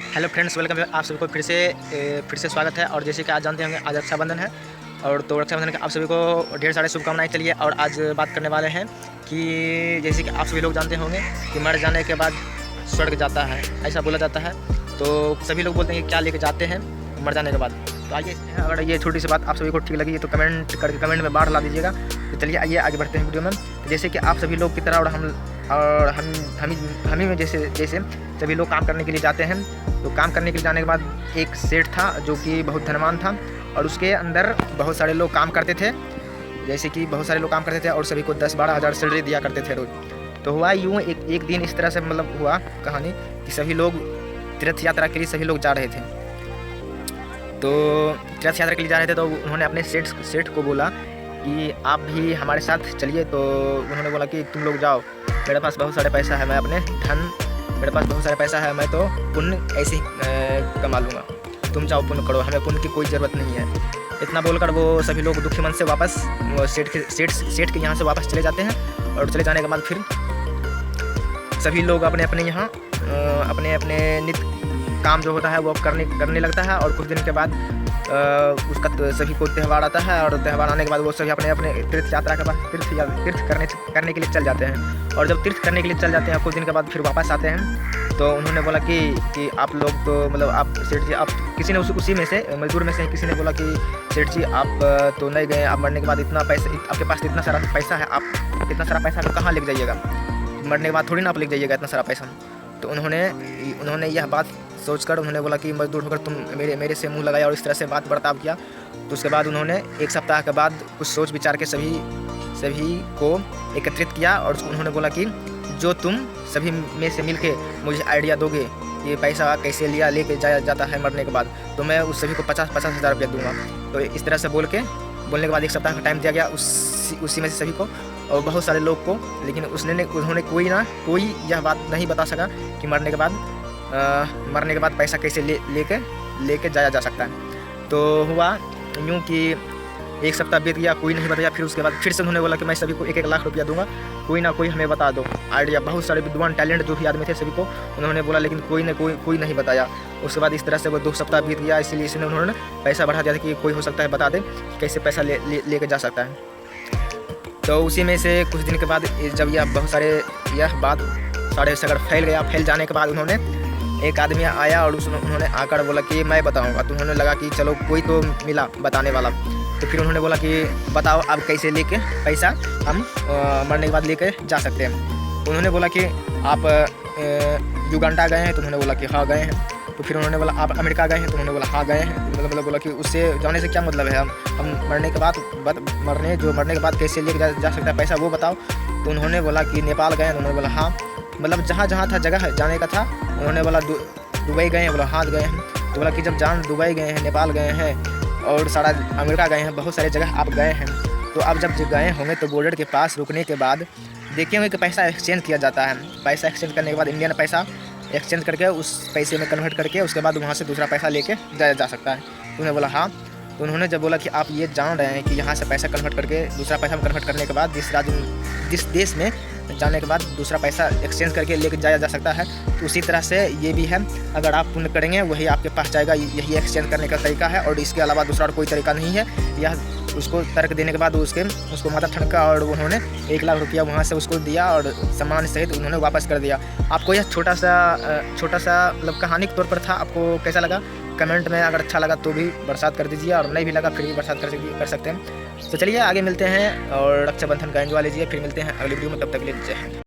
Hello friends, welcome आप सभी को फिर से स्वागत है। और जैसे कि आज जानते होंगे, आज रक्षाबंधन है। और तो रक्षाबंधन के आप सभी को ढेर सारे शुभकामनाएं। चलिए, और आज बात करने वाले हैं कि जैसे कि आप सभी लोग जानते होंगे कि मर जाने के बाद स्वर्ग जाता है, ऐसा बोला जाता है। तो सभी लोग बोलते हैं कि क्या लेके जाते हैं मर जाने के बाद। तो आइए, अगर ये छोटी सी बात आप सभी को ठीक लगी तो कमेंट करके कमेंट में बाढ़ ला दीजिएगा। तो चलिए आइए आगे बढ़ते हैं वीडियो में। तो जैसे कि आप सभी लोग की तरह और हम ही में जैसे सभी लोग काम करने के लिए जाते हैं। तो काम करने के लिए जाने के बाद एक सेठ था जो कि बहुत धनवान था, और उसके अंदर बहुत सारे लोग काम करते थे। जैसे कि बहुत सारे लोग काम करते थे और सभी को 10-12 हज़ार सैलरी दिया करते थे रोज। तो हुआ यूँ एक दिन इस तरह से हुआ कहानी कि सभी लोग तीर्थ यात्रा के लिए सभी लोग जा रहे थे। तो तीर्थ यात्रा के लिए जा रहे थे, तो उन्होंने अपने सेठ को बोला कि आप भी हमारे साथ चलिए। तो उन्होंने बोला कि तुम लोग जाओ, मेरे पास बहुत सारे पैसा है, मेरे पास बहुत सारा पैसा है, मैं तो पुण्य ऐसे ही कमा लूँगा, तुम जाओ पुण्य करो, हमें पुण्य की कोई ज़रूरत नहीं है। इतना बोलकर वो सभी लोग दुखी मन से वापस सेठ के यहाँ से वापस चले जाते हैं। और चले जाने के बाद फिर सभी लोग अपने अपने नित्य काम जो होता है वो करने लगता है। और कुछ दिन के बाद उसका सभी को त्यौहार आता है, और त्यौहार आने के बाद वो सभी अपने तीर्थ यात्रा के बाद तीर्थ करने के लिए चल जाते हैं। और जब तीर्थ करने के लिए चल जाते हैं कुछ दिन के बाद फिर वापस आते हैं। तो उन्होंने बोला कि आप लोग तो आप सेठ जी, आप किसी ने उसी में से मजदूर में से किसी ने बोला कि सेठ जी आप तो नहीं गए, आप मरने के बाद इतना पैसा आपके पास इतना सारा पैसा है, आप इतना सारा पैसा कहाँ लेके जाइएगा, मरने के बाद थोड़ी ना आप लेके जाइएगा इतना सारा पैसा। तो उन्होंने यह बात सोचकर उन्होंने बोला कि मजदूर होकर तुम मेरे से मुंह लगाया और इस तरह से बात बर्ताव किया। तो उसके बाद उन्होंने एक सप्ताह के बाद कुछ सोच विचार के सभी को एकत्रित किया। और उन्होंने बोला कि जो तुम सभी में से मिलके मुझे आइडिया दोगे ये पैसा कैसे लेके जाया जाता है मरने के बाद, तो मैं उस सभी को 50 हज़ार रुपया दूंगा। तो इस तरह से बोलने के बाद एक सप्ताह का टाइम दिया गया उसी में से सभी को और बहुत सारे लोग को। लेकिन उन्होंने कोई यह बात नहीं बता सका कि मरने के बाद पैसा कैसे लेके जाया जा सकता है। तो हुआ यूँ कि एक सप्ताह बीत गया, कोई नहीं बताया। फिर उसके बाद फिर से उन्होंने बोला कि मैं सभी को 1-1 लाख रुपया दूंगा, कोई ना कोई हमें बता दो आइडिया। बहुत सारे विद्वान टैलेंट जो भी आदमी थे सभी को उन्होंने बोला, लेकिन कोई नहीं बताया। उसके बाद इस तरह से वो 2 सप्ताह बीत गया, इसलिए उन्होंने पैसा बढ़ा दिया था कि कोई हो सकता है बता दे कैसे पैसा लेके जा सकता है। तो उसी में से कुछ दिन के बाद जब यह बात सारे सगर फैल जाने के बाद उन्होंने एक आदमी आया और उन्होंने आकर बोला कि मैं बताऊंगा। तो उन्होंने लगा कि चलो कोई तो मिला बताने वाला। तो फिर उन्होंने बोला कि बताओ आप कैसे लेके पैसा हम मरने के बाद लेके जा सकते हैं। तो उन्होंने बोला कि आप युगांडा गए हैं? तो उन्होंने बोला कि हाँ गए हैं। तो फिर उन्होंने बोला आप अमेरिका गए हैं? तो उन्होंने बोला हाँ गए हैं। तो मतलब बोला कि उससे जाने से क्या मतलब है, हम मरने के बाद कैसे लेके जा सकता है पैसा वो बताओ। तो उन्होंने बोला कि नेपाल गए हैं? तो उन्होंने बोला हाँ, मतलब जहाँ था जगह जाने का था। उन्होंने बोला दुबई गए हैं? बोला हाँ गए हैं। तो बोला कि जब दुबई गए हैं, नेपाल गए हैं और सारा अमेरिका गए हैं, बहुत सारी जगह आप गए हैं, तो आप जब गए होंगे तो बॉर्डर के पास रुकने के बाद देखे होंगे कि पैसा एक्सचेंज किया जाता है। पैसा एक्सचेंज करने के बाद इंडियन पैसा एक्सचेंज करके उस पैसे में कन्वर्ट करके उसके बाद वहाँ से दूसरा पैसा लेके जाया जा सकता है। तो उन्होंने बोला हाँ। तो उन्होंने जब बोला कि आप ये जान रहे हैं कि यहाँ से पैसा कन्वर्ट करके दूसरा पैसा में कन्वर्ट करने के बाद जिस देश में जाने के बाद दूसरा पैसा एक्सचेंज करके लेके जाया जा सकता है, तो उसी तरह से ये भी है। अगर आप पुण्य करेंगे वही आपके पास जाएगा, यही एक्सचेंज करने का तरीका है। और इसके अलावा दूसरा कोई तरीका नहीं है। यह उसको तर्क देने के बाद उसको माथा ठनका और उन्होंने 1 लाख रुपया वहाँ से उसको दिया और सामान सहित उन्होंने वापस कर दिया। आपको यह छोटा सा मतलब कहानी के तौर पर था। आपको कैसा लगा कमेंट में, अगर अच्छा लगा तो भी बरसात कर दीजिए, और नहीं भी लगा फिर भी बरसात कर सकते हैं। तो चलिए आगे मिलते हैं और रक्षाबंधन का एंजॉय लीजिए। फिर मिलते हैं अगली वीडियो में, तब तक के लिए जय हिंद।